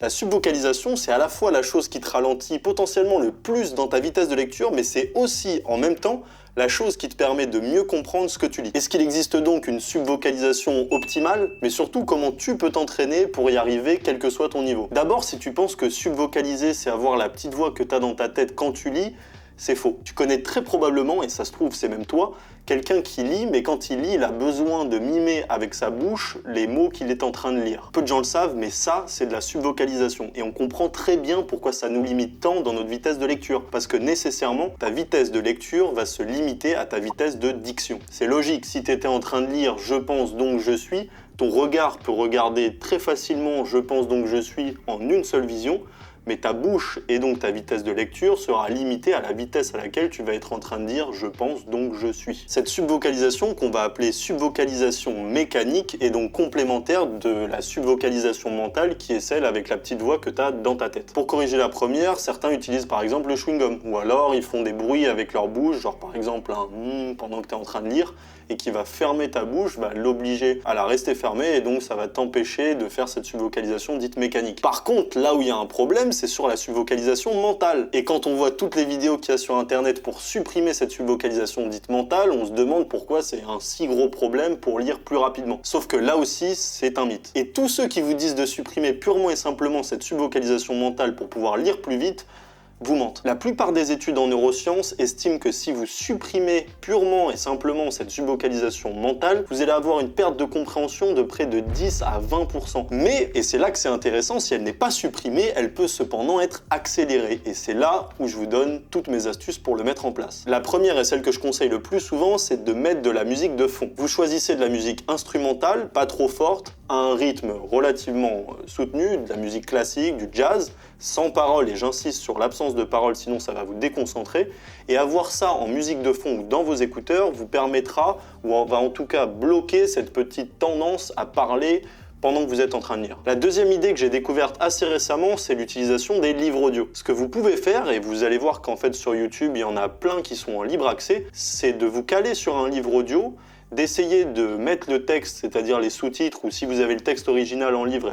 La subvocalisation, c'est à la fois la chose qui te ralentit potentiellement le plus dans ta vitesse de lecture, mais c'est aussi, en même temps, la chose qui te permet de mieux comprendre ce que tu lis. Est-ce qu'il existe donc une subvocalisation optimale? Mais surtout, comment tu peux t'entraîner pour y arriver, quel que soit ton niveau? D'abord, si tu penses que subvocaliser, c'est avoir la petite voix que tu as dans ta tête quand tu lis, c'est faux. Tu connais très probablement, et ça se trouve, c'est même toi, quelqu'un qui lit, mais quand il lit, il a besoin de mimer avec sa bouche les mots qu'il est en train de lire. Peu de gens le savent, mais ça, c'est de la subvocalisation. Et on comprend très bien pourquoi ça nous limite tant dans notre vitesse de lecture. Parce que nécessairement, ta vitesse de lecture va se limiter à ta vitesse de diction. C'est logique, si tu étais en train de lire « je pense donc je suis », ton regard peut regarder très facilement « je pense donc je suis » en une seule vision, mais ta bouche et donc ta vitesse de lecture sera limitée à la vitesse à laquelle tu vas être en train de dire « je pense donc je suis ». Cette subvocalisation, qu'on va appeler subvocalisation mécanique, est donc complémentaire de la subvocalisation mentale qui est celle avec la petite voix que tu as dans ta tête. Pour corriger la première, certains utilisent par exemple le chewing-gum, ou alors ils font des bruits avec leur bouche, genre par exemple un « pendant que tu es en train de lire, et qui va fermer ta bouche, va l'obliger à la rester fermée, et donc ça va t'empêcher de faire cette subvocalisation dite mécanique. Par contre, là où il y a un problème, c'est sur la subvocalisation mentale. Et quand on voit toutes les vidéos qu'il y a sur internet pour supprimer cette subvocalisation dite mentale, on se demande pourquoi c'est un si gros problème pour lire plus rapidement. Sauf que là aussi, c'est un mythe. Et tous ceux qui vous disent de supprimer purement et simplement cette subvocalisation mentale pour pouvoir lire plus vite, vous mentent. La plupart des études en neurosciences estiment que si vous supprimez purement et simplement cette subvocalisation mentale, vous allez avoir une perte de compréhension de près de 10 à 20%. Mais, et c'est là que c'est intéressant, si elle n'est pas supprimée, elle peut cependant être accélérée. Et c'est là où je vous donne toutes mes astuces pour le mettre en place. La première et celle que je conseille le plus souvent, c'est de mettre de la musique de fond. Vous choisissez de la musique instrumentale, pas trop forte, à un rythme relativement soutenu, de la musique classique, du jazz, sans parole, et j'insiste sur l'absence de parole, sinon ça va vous déconcentrer. Et avoir ça en musique de fond ou dans vos écouteurs vous permettra, ou va en tout cas bloquer cette petite tendance à parler pendant que vous êtes en train de lire. La deuxième idée que j'ai découverte assez récemment, c'est l'utilisation des livres audio. Ce que vous pouvez faire, et vous allez voir qu'en fait sur YouTube, il y en a plein qui sont en libre accès, c'est de vous caler sur un livre audio, d'essayer de mettre le texte, c'est-à-dire les sous-titres, ou si vous avez le texte original en livre,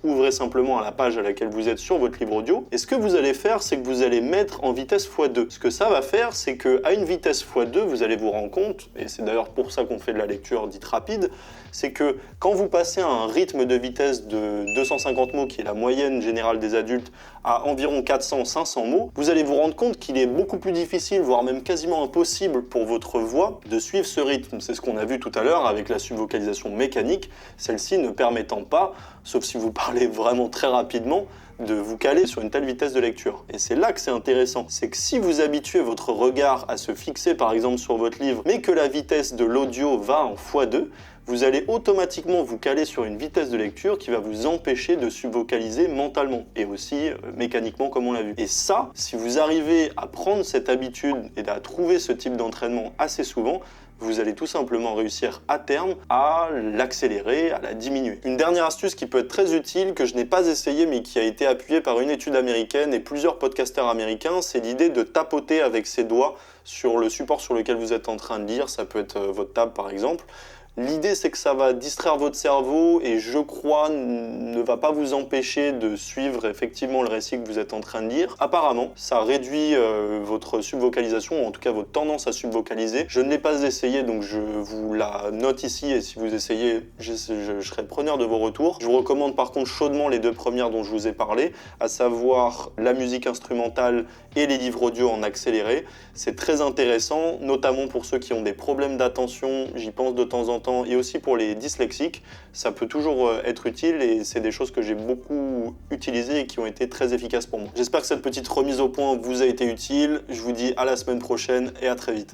ouvrez simplement à la page à laquelle vous êtes sur votre livre audio. Et ce que vous allez faire, c'est que vous allez mettre en vitesse x2. Ce que ça va faire, c'est qu'à une vitesse x2, vous allez vous rendre compte, et c'est d'ailleurs pour ça qu'on fait de la lecture dite rapide, c'est que quand vous passez à un rythme de vitesse de 250 mots, qui est la moyenne générale des adultes, à environ 400-500 mots, vous allez vous rendre compte qu'il est beaucoup plus difficile, voire même quasiment impossible pour votre voix de suivre ce rythme. C'est ce qu'on a vu tout à l'heure avec la subvocalisation mécanique, celle-ci ne permettant pas, sauf si vous parlez vraiment très rapidement, de vous caler sur une telle vitesse de lecture. Et c'est là que c'est intéressant, c'est que si vous habituez votre regard à se fixer par exemple sur votre livre, mais que la vitesse de l'audio va en x2, vous allez automatiquement vous caler sur une vitesse de lecture qui va vous empêcher de subvocaliser mentalement et aussi mécaniquement comme on l'a vu. Et ça, si vous arrivez à prendre cette habitude et à trouver ce type d'entraînement assez souvent, vous allez tout simplement réussir à terme à l'accélérer, à la diminuer. Une dernière astuce qui peut être très utile, que je n'ai pas essayé mais qui a été appuyée par une étude américaine et plusieurs podcasteurs américains, c'est l'idée de tapoter avec ses doigts sur le support sur lequel vous êtes en train de lire, ça peut être votre table par exemple. L'idée, c'est que ça va distraire votre cerveau et je crois ne va pas vous empêcher de suivre effectivement le récit que vous êtes en train de lire. Apparemment, ça réduit votre subvocalisation, ou en tout cas votre tendance à subvocaliser. Je ne l'ai pas essayé, donc je vous la note ici et si vous essayez, je serai preneur de vos retours. Je vous recommande par contre chaudement les deux premières dont je vous ai parlé, à savoir la musique instrumentale et les livres audio en accéléré. C'est très intéressant, notamment pour ceux qui ont des problèmes d'attention, j'y pense de temps en temps, et aussi pour les dyslexiques, ça peut toujours être utile et c'est des choses que j'ai beaucoup utilisées et qui ont été très efficaces pour moi. J'espère que cette petite remise au point vous a été utile, je vous dis à la semaine prochaine et à très vite.